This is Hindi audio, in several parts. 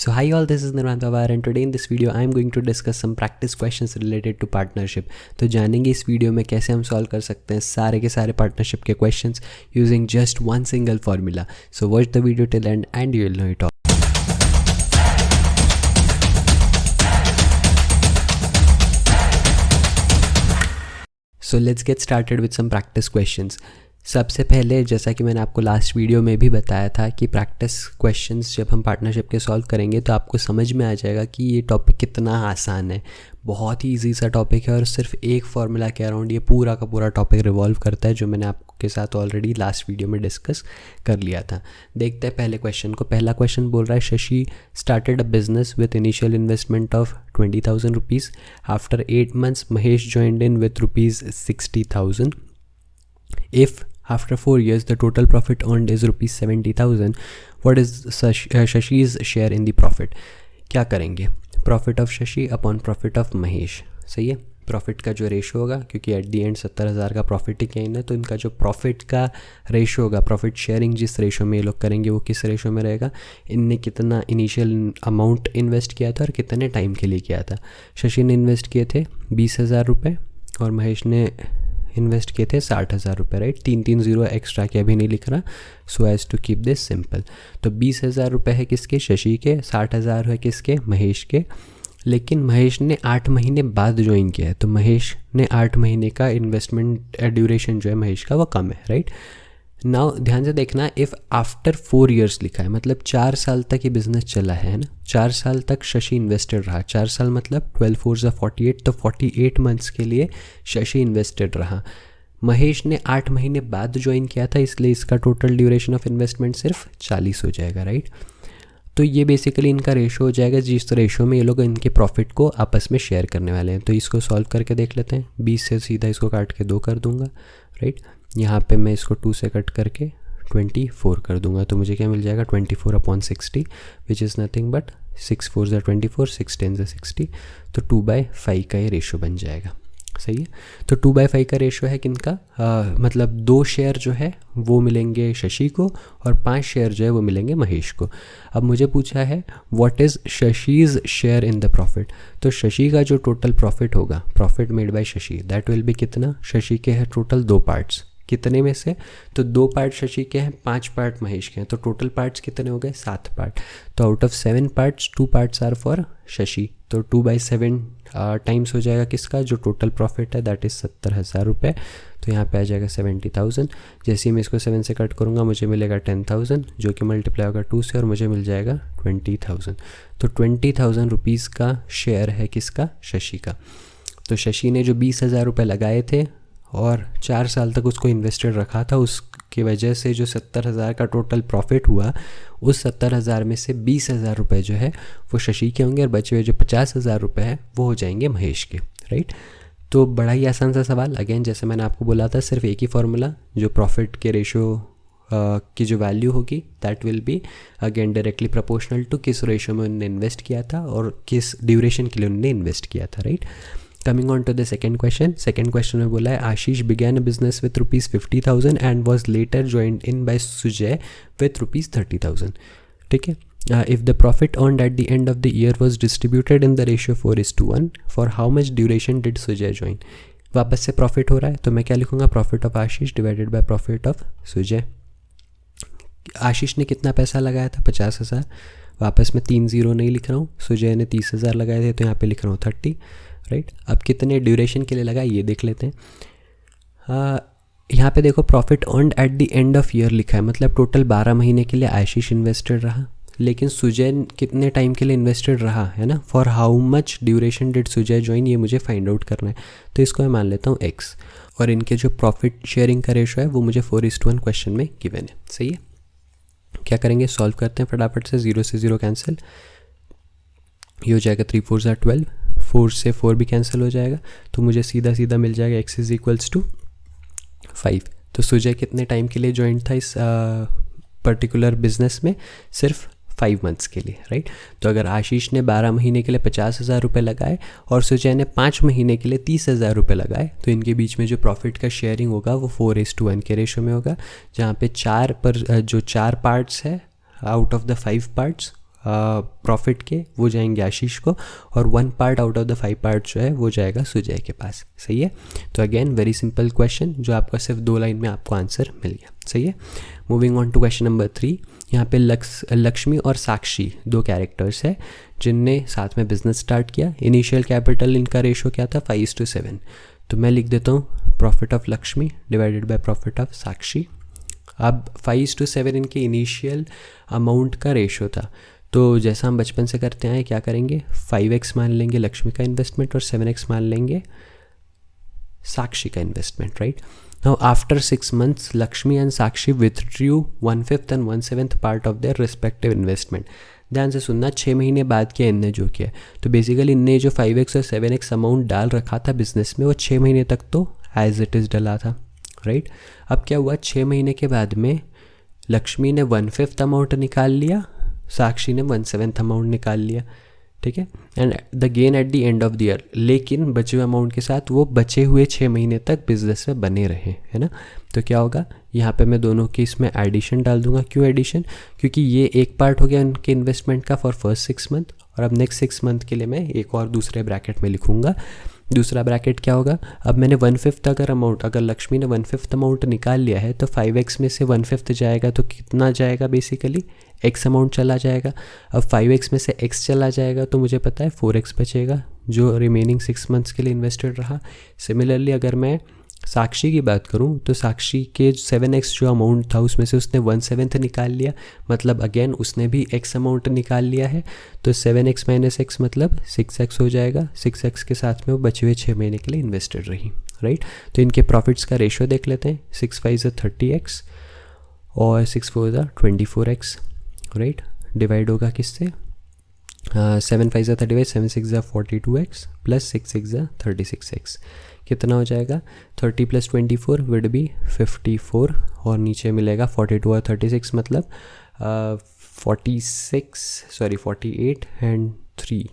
So hi all, this is Nirvan Pawar and today in this video I am going to discuss some practice questions related to partnership. तो जानेंगे इस वीडियो में कैसे हम सॉल्व कर सकते हैं सारे के सारे पार्टनरशिप के questions using just one single formula. So watch the video till end you will know it all. So let's get started with some practice questions. सबसे पहले जैसा कि मैंने आपको लास्ट वीडियो में भी बताया था कि प्रैक्टिस क्वेश्चंस जब हम पार्टनरशिप के सॉल्व करेंगे तो आपको समझ में आ जाएगा कि ये टॉपिक कितना आसान है. बहुत ही इजी सा टॉपिक है और सिर्फ एक फार्मूला के अराउंड ये पूरा का पूरा टॉपिक रिवॉल्व करता है, जो मैंने आपके साथ ऑलरेडी लास्ट वीडियो में डिस्कस कर लिया था. देखते हैं पहले क्वेश्चन को. पहला क्वेश्चन बोल रहा है Shashi started a business with initial investment of 20,000 rupees. After 8 months Mahesh joined in with rupees 60,000. If after 4 years the total profit earned is rupees 70,000, what is Shashi's share in the profit? क्या करेंगे? Profit of Shashi upon profit of Mahesh. सही है. प्रॉफिट का जो रेशो होगा, क्योंकि एट दी एंड 70,000 का प्रॉफिट ही कहीं ना, तो इनका जो प्रॉफिट का रेशो होगा, प्रॉफिट शेयरिंग जिस रेशो में ये लोग करेंगे वो किस रेशो में रहेगा. इनने कितना इनिशियल अमाउंट इन्वेस्ट किया था और कितने टाइम के लिए किया था. शशि ने इन्वेस्ट किए थे 20,000 रुपये और महेश ने इन्वेस्ट किए थे 60,000 रुपये. राइट. 3 0 एक्स्ट्रा के अभी नहीं लिख रहा, so as to keep this simple. तो 20,000 रुपये है किसके? शशि के. 60,000 है किसके? महेश के. लेकिन महेश ने 8 महीने बाद ज्वाइन किया है, तो महेश ने 8 महीने का इन्वेस्टमेंट ड्यूरेशन जो है महेश का वो कम है. राइट. नाउ ध्यान से देखना, इफ़ आफ्टर 4 years लिखा है, मतलब 4 साल तक ये बिज़नेस चला है ना. 4 साल तक शशि इन्वेस्टेड रहा. 4 साल मतलब 12 4 48, तो 48 months के लिए शशि इन्वेस्टेड रहा. महेश ने 8 महीने बाद ज्वाइन किया था, इसलिए इसका टोटल ड्यूरेशन ऑफ इन्वेस्टमेंट सिर्फ 40 हो जाएगा. राइट. तो ये बेसिकली इनका रेशो हो जाएगा, जिस रेशो में ये लोग इनके प्रॉफिट को आपस में शेयर करने वाले हैं. तो इसको सॉल्व करके देख लेते हैं. 20 से सीधा इसको काट के 2 कर दूंगा. राइट. यहाँ पे मैं इसको 2 से कट करके 24 कर दूंगा, तो मुझे क्या मिल जाएगा? 24/60, विच इज़ नथिंग बट 6 4 24, 6 10 60. तो 2/5 का ये रेशो बन जाएगा. सही है. तो 2/5 का रेशो है किनका? मतलब 2 शेयर जो है वो मिलेंगे शशि को और 5 शेयर जो है वो मिलेंगे महेश को. अब मुझे पूछा है what is Shashi's share in the profit. तो शशि का जो टोटल प्रॉफिट होगा, profit made by Shashi, that will be कितना? शशि के हैं टोटल 2 पार्ट्स. कितने में से? तो 2 पार्ट शशि के हैं, 5 पार्ट महेश के हैं. तो टोटल पार्ट्स कितने हो गए? 7 पार्ट. तो out of 7 parts 2 parts are for Shashi. तो 2/7 टाइम्स हो जाएगा किसका? जो टोटल प्रॉफिट है, दैट इज़ 70,000 रुपये. तो यहाँ पे आ जाएगा 70,000. जैसे ही मैं इसको 7 से कट करूँगा मुझे मिलेगा 10,000, जो कि मल्टीप्लाई होगा 2 से और मुझे मिल जाएगा 20,000. तो 20,000 रुपीज़ का शेयर है किसका? शशि का. तो शशि ने जो 20,000 रुपये लगाए थे और 4 साल तक उसको इन्वेस्टेड रखा था, उसकी वजह से जो 70,000 का टोटल प्रॉफिट हुआ, उस 70,000 में से 20,000 रुपये जो है वो शशि के होंगे और बचे हुए जो 50,000 रुपये हैं वो हो जाएंगे महेश के. राइट. तो बड़ा ही आसान सा सवाल. अगेन जैसे मैंने आपको बोला था, सिर्फ एक ही फार्मूला, जो प्रॉफिट के रेशो की जो वैल्यू होगी that will be again directly proportional to किस रेशो में उन्होंने इन्वेस्ट किया था और किस ड्यूरेशन के लिए उन्होंने इन्वेस्ट किया था. Right. Coming on to the second question. Second question में बोला है आशीष began a business with rupees 50,000 and was later joined in by Sujay with rupees 30,000. ठीक है. If the profit earned at the end of the year was distributed in the ratio 4:1, for how much duration did Sujay join? वापस से प्रॉफिट हो रहा है, तो मैं क्या लिखूँगा? Profit of Ashish divided by profit of Sujay. Ashish ने कितना पैसा लगाया था? 50,000. वापस में 3 0 नहीं लिख रहा हूँ. सुजय ने 30,000 लगाए थे, तो यहाँ पे लिख रहा हूँ 30. राइट. अब कितने ड्यूरेशन के लिए लगा ये देख लेते हैं. यहाँ पे देखो profit earned eight the end of year लिखा है, मतलब टोटल 12 महीने के लिए आशीष इन्वेस्टेड रहा. लेकिन सुजय कितने टाइम के लिए इन्वेस्टेड रहा है ना? For how much duration did Sujay join, ये मुझे फाइंड आउट करना है. तो इसको मैं मान लेता हूँ x, और इनके जो प्रॉफिट शेयरिंग का रेशो है वो मुझे 4:1 क्वेश्चन में गिवन है. सही है. क्या करेंगे? सॉल्व करते हैं फटाफट से. 0 से 0 कैंसिल, ये हो जाएगा 3 4 12. 4 से 4 भी कैंसिल हो जाएगा, तो मुझे सीधा सीधा मिल जाएगा x इज़ इक्वल्स टू 5. तो सुजय कितने टाइम के लिए ज्वाइन था इस पर्टिकुलर बिजनेस में? सिर्फ 5 months के लिए. राइट. तो अगर आशीष ने 12 महीने के लिए 50,000 रुपये लगाए और सुजय ने 5 महीने के लिए 30,000 रुपये लगाए, तो इनके बीच में जो प्रॉफिट का शेयरिंग होगा वो 4:1 के रेशो में होगा, जहाँ पे 4 पार्ट्स है out of the 5 parts profit के वो जाएंगे आशीष को, और 1 part out of the 5 part जो है वो जाएगा सुजय के पास। सही है। तो अगेन वेरी सिंपल क्वेश्चन जो आपका सिर्फ 2 लाइन में आपको आंसर मिल गया। सही है। Moving on to question number 3। यहाँ पे लक्ष्मी और साक्षी 2 कैरेक्टर्स है जिनने साथ में बिजनेस स्टार्ट किया। इनिशियल कैपिटल इनका रेशो क्या था? 5:7। तो मैं लिख देता हूँ profit of Lakshmi divided by profit of Sakshi. अब 5:7 इनके इनिशियल अमाउंट का रेशो था, तो जैसा हम बचपन से करते हैं क्या करेंगे, 5x मान लेंगे लक्ष्मी का इन्वेस्टमेंट और 7x मान लेंगे साक्षी का investment, right. Now after 6 months Lakshmi and Sakshi withdrew 1/5 and 1/7 part of their respective investment. ध्यान से सुनना, 6 महीने बाद किया इनने जो किया, तो बेसिकली इनने जो 5x और 7x अमाउंट डाल रखा था बिजनेस में वो 6 महीने तक तो एज इट इज़ डला था, राइट। अब क्या हुआ, 6 महीने के बाद में लक्ष्मी ने 1/5 अमाउंट निकाल लिया, साक्षी ने 1/7 अमाउंट निकाल लिया, ठीक है। And the gain at the end of the year, लेकिन बचे हुए अमाउंट के साथ वो बचे हुए 6 महीने तक बिजनेस में बने रहे, है ना। तो क्या होगा, यहाँ पे मैं दोनों के इसमें एडिशन डाल दूंगा। क्यों एडिशन? क्योंकि ये एक पार्ट हो गया उनके इन्वेस्टमेंट का फॉर फर्स्ट 6 month, और अब नेक्स्ट 6 month के लिए मैं एक और दूसरे ब्रैकेट में लिखूंगा। दूसरा ब्रैकेट क्या होगा, अब मैंने 1/5 अगर लक्ष्मी ने 1/5 अमाउंट निकाल लिया है तो 5x में से 1/5 जाएगा तो कितना जाएगा, बेसिकली x अमाउंट चला जाएगा। अब 5x में से x चला जाएगा तो मुझे पता है 4x बचेगा जो रिमेनिंग 6 months के लिए इन्वेस्टेड रहा। सिमिलरली अगर मैं साक्षी की बात करूं तो साक्षी के 7x जो अमाउंट था उसमें से उसने 1/7 निकाल लिया, मतलब अगेन उसने भी x अमाउंट निकाल लिया है, तो 7x - x मतलब 6x हो जाएगा। 6x के साथ में वो बचे हुए 6 महीने के लिए इन्वेस्टेड रही, राइट। तो इनके प्रॉफिट्स का रेशियो देख लेते हैं। 6 5 30x और 6 4 24x, राइट। डिवाइड होगा किससे, 7 5 35, 7 6 42x प्लस 6 6 36x। कितना हो जाएगा, 30 + 24 वुड बी 54, और नीचे मिलेगा 42 और 36 मतलब 48 एंड 3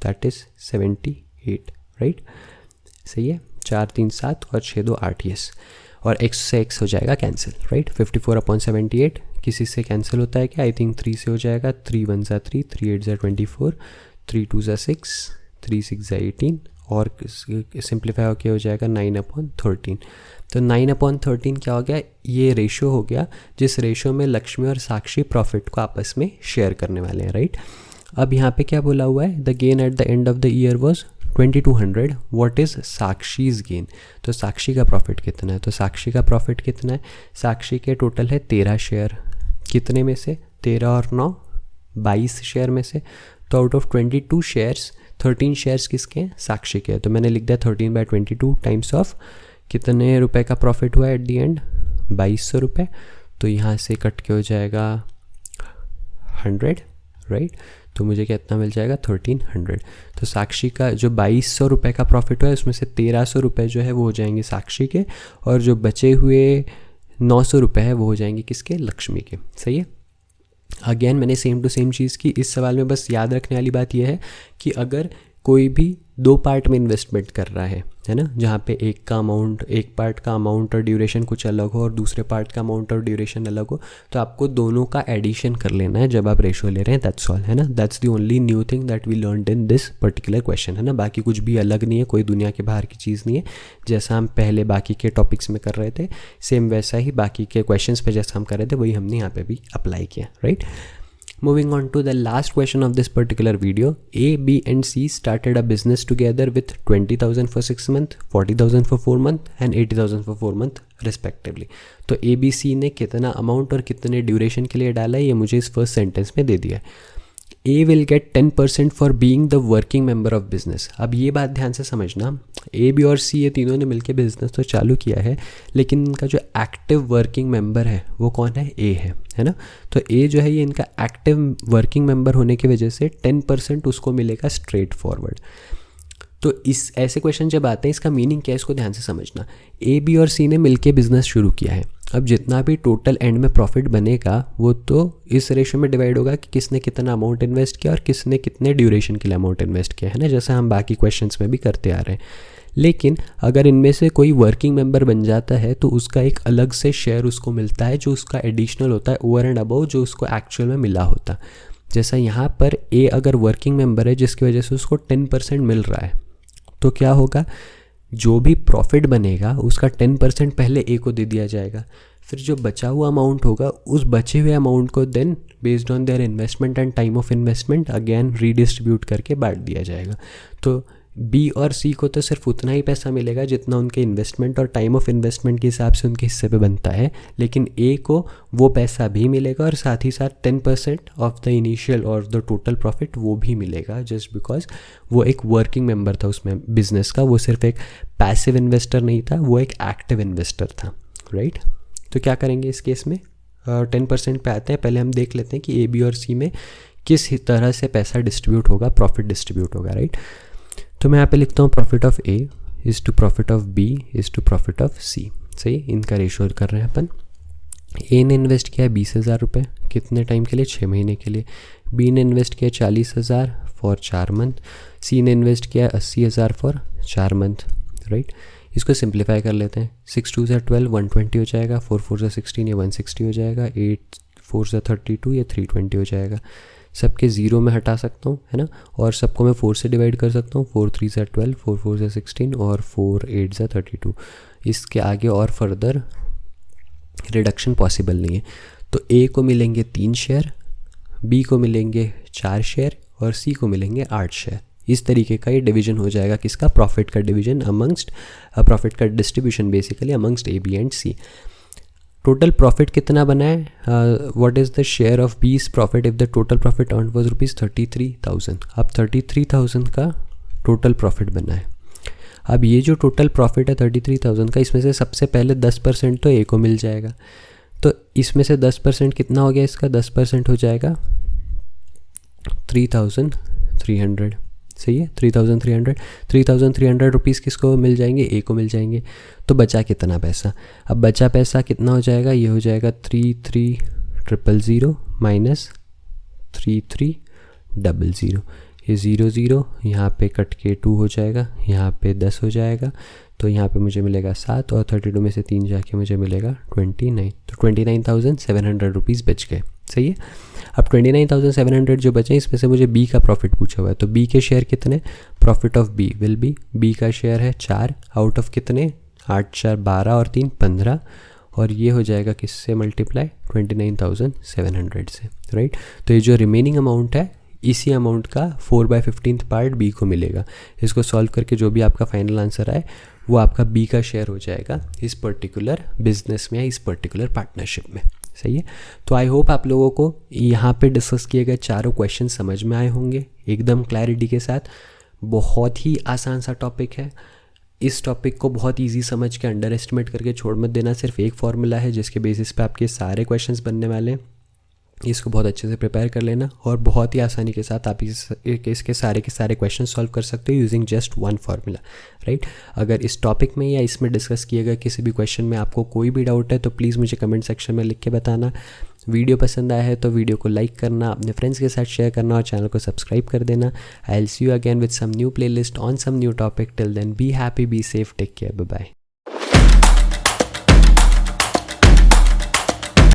दैट इज़ 78, राइट। सही है। 4 3 7 और 6 2 8, यस। और x से x हो जाएगा कैंसिल, राइट। 54/78 किसी से कैंसिल होता है क्या, आई थिंक 3 से हो जाएगा। 3 1 3, 3 8 24, 3 2 6, 3 6 18, और सिंप्लीफाई होकर हो जाएगा 9/13। तो 9/13 क्या हो गया, ये रेशो हो गया जिस रेशो में लक्ष्मी और साक्षी प्रॉफिट को आपस में शेयर करने वाले हैं, राइट। अब यहाँ पे क्या बोला हुआ है, the gain at the end of the year was 2200, what is Sakshi's gain. तो साक्षी का प्रॉफिट कितना है, तो साक्षी का प्रॉफिट कितना है, साक्षी के टोटल है 13 शेयर, कितने में से, 13 और 9 22 शेयर में से। तो आउट ऑफ 22 शेयर्स 13 शेयर्स किसके हैं, साक्षी के। तो मैंने लिख दिया 13/22 टाइम्स ऑफ कितने रुपए का प्रॉफिट हुआ एट दी एंड, 2200 रुपये। तो यहाँ से कट के हो जाएगा 100, राइट। तो मुझे कितना मिल जाएगा, 1300। तो साक्षी का जो 2200 रुपये का प्रॉफिट हुआ है उसमें से 1300 रुपये जो है वो हो जाएंगे साक्षी के, और जो बचे हुए 900 रुपये है वो हो जाएंगे किसके, लक्ष्मी के। सही है। अगेन मैंने सेम टू सेम चीज़ की। इस सवाल में बस याद रखने वाली बात यह है कि अगर कोई भी 2 पार्ट में इन्वेस्टमेंट कर रहा है ना, जहाँ पे एक पार्ट का अमाउंट और ड्यूरेशन कुछ अलग हो और दूसरे पार्ट का अमाउंट और ड्यूरेशन अलग हो, तो आपको दोनों का एडिशन कर लेना है जब आप रेशो ले रहे हैं, दैट्स ऑल, है ना। That's the only new thing that we learned in this particular question, है ना। बाकी कुछ भी अलग नहीं है, कोई दुनिया के बाहर की चीज़ नहीं है। जैसा हम पहले बाकी के टॉपिक्स में कर रहे थे सेम वैसा ही बाकी के क्वेश्चंस पे जैसा हम कर रहे थे वही हमने यहाँ पे भी अप्लाई किया, right. Moving on to the last question of this particular video, A, B and C started a business together with 20,000 for 6 months, 40,000 for 4 months and 80,000 for 4 months respectively. तो A, B, C ने कितना अमाउंट और कितने ड्यूरेशन के लिए डाला है ये मुझे इस फर्स्ट सेंटेंस में दे दिया है। A will get 10% for being the working member of business. अब ये बात ध्यान से समझना, A, B और C ये तीनों ने मिलकर बिजनेस तो चालू किया है, लेकिन इनका जो एक्टिव वर्किंग मेंबर है वो कौन है, A है ना। तो A जो है ये इनका एक्टिव वर्किंग मेंबर होने की वजह से 10% उसको मिलेगा स्ट्रेट फॉरवर्ड। तो इस ऐसे क्वेश्चन जब आते हैं इसका मीनिंग क्या है इसको ध्यान से समझना। A, B और C ने मिलके बिजनेस शुरू किया है, अब जितना भी टोटल एंड में प्रॉफिट बनेगा वो तो इस रेशो में डिवाइड होगा कि किसने कितना अमाउंट इन्वेस्ट किया और किसने कितने ड्यूरेशन के लिए अमाउंट इन्वेस्ट किया, है ना, जैसा हम बाकी क्वेश्चंस में भी करते आ रहे हैं। लेकिन अगर इनमें से कोई वर्किंग मेंबर बन जाता है तो उसका एक अलग से शेयर उसको मिलता है जो उसका एडिशनल होता है ओवर एंड अबव जो उसको एक्चुअल में मिला होता। जैसा यहाँ पर ए अगर वर्किंग मेंबर है जिसकी वजह से उसको 10% मिल रहा है, तो क्या होगा, जो भी प्रॉफिट बनेगा उसका 10% पहले ए को दे दिया जाएगा, फिर जो बचा हुआ अमाउंट होगा उस बचे हुए अमाउंट को then based on their investment and time of investment again redistribute करके बांट दिया जाएगा। तो बी और सी को तो सिर्फ उतना ही पैसा मिलेगा जितना उनके इन्वेस्टमेंट और टाइम ऑफ इन्वेस्टमेंट के हिसाब से उनके हिस्से पे बनता है, लेकिन ए को वो पैसा भी मिलेगा और साथ ही साथ 10% ऑफ द इनिशियल और द टोटल प्रॉफिट वो भी मिलेगा, जस्ट बिकॉज वो एक वर्किंग मेंबर था उसमें बिजनेस का, वो सिर्फ एक पैसिव इन्वेस्टर नहीं था, वो एक एक्टिव इन्वेस्टर था, राइट। तो क्या करेंगे इस केस में, 10% पे आते हैं। पहले हम देख लेते हैं कि ए बी और सी में किस तरह से पैसा डिस्ट्रीब्यूट होगा, प्रॉफिट डिस्ट्रीब्यूट होगा, राइट। तो मैं यहाँ पे लिखता हूँ profit of A is to profit of B is to profit of C. सही, इनका रेशो कर रहे हैं अपन। ए ने इन्वेस्ट किया 20,000 रुपये, कितने टाइम के लिए, 6 महीने के लिए। बी ने इन्वेस्ट किया 40,000 फॉर 4 मंथ। सी ने इन्वेस्ट किया 80,000 फॉर 4 मंथ, राइट। इसको सिंप्लीफाई कर लेते हैं। 6 2 ज़ा 12, 120 हो जाएगा। 4 4 ज़ा 16, ये 160 हो जाएगा। 8 4 ज़ा 32, ये 320 हो जाएगा। सबके ज़ीरो में हटा सकता हूँ, है ना, और सबको मैं 4 से डिवाइड कर सकता हूँ। 4 3 ज़ा 12, 4 4 ज़ा 16 और 4 8 ज़ा 32। इसके आगे और फर्दर रिडक्शन पॉसिबल नहीं है। तो ए को मिलेंगे 3 शेयर, बी को मिलेंगे 4 शेयर और सी को मिलेंगे 8 शेयर। इस तरीके का ये डिवीजन हो जाएगा किसका, प्रॉफिट का डिवीजन अमंगस्ट, प्रॉफिट का distribution basically amongst A B and C. Total profit कितना बना है, what is the share of B's profit if the total profit earn was ₹33,000। अब 33,000 का टोटल प्रॉफिट बना है। अब ये जो टोटल प्रॉफिट है 33,000 का, इसमें से सबसे पहले 10% तो ए को मिल जाएगा। तो इसमें से 10% कितना हो गया इसका, 10% हो जाएगा 3,300। सही है, 3,300 रुपीज़ किसको मिल जाएंगे, ए को मिल जाएंगे। तो बचा कितना पैसा, अब बचा पैसा कितना हो जाएगा, ये हो जाएगा 33,000 माइनस 33,000। ये 0 0 यहाँ पे कट के 2 हो जाएगा, यहाँ पे 10 हो जाएगा। तो यहाँ पे मुझे मिलेगा 7 और 32 में से 3 जाके मुझे मिलेगा 29। तो 29,700 रुपीज़ बच गए। सही है। अब 29,700 जो बचे इसमें से मुझे बी का प्रॉफिट पूछा हुआ है, तो बी के शेयर कितने, profit of B will be का शेयर है 4 आउट ऑफ कितने, 8 4 12 और 3 15, और ये हो जाएगा किससे मल्टीप्लाई, 29,700 से, राइट। तो ये जो रिमेनिंग अमाउंट है इसी अमाउंट का 4/15 पार्ट बी को मिलेगा। इसको सॉल्व करके जो भी आपका फाइनल आंसर आए वो आपका बी का शेयर हो जाएगा इस पर्टिकुलर बिजनेस में या इस पर्टिकुलर पार्टनरशिप में। सही है। तो आई होप आप लोगों को यहाँ पे डिस्कस किए गए चारों क्वेश्चन समझ में आए होंगे एकदम क्लैरिटी के साथ। बहुत ही आसान सा टॉपिक है। इस टॉपिक को बहुत इजी समझ के अंडर एस्टिमेट करके छोड़ मत देना। सिर्फ एक फॉर्मूला है जिसके बेसिस पे आपके सारे क्वेश्चंस बनने वाले हैं। इसको बहुत अच्छे से प्रिपेयर कर लेना और बहुत ही आसानी के साथ आप इसके सारे के सारे क्वेश्चन सॉल्व कर सकते हो using just one formula, right. अगर इस टॉपिक में या इसमें डिस्कस किए गए किसी भी क्वेश्चन में आपको कोई भी डाउट है तो प्लीज़ मुझे कमेंट सेक्शन में लिख के बताना। वीडियो पसंद आया है तो वीडियो को लाइक करना, अपने फ्रेंड्स के साथ शेयर करना और चैनल को सब्सक्राइब कर देना। I will see you again with some new playlist on some new topic. Till then be happy, be safe, take care, bye bye.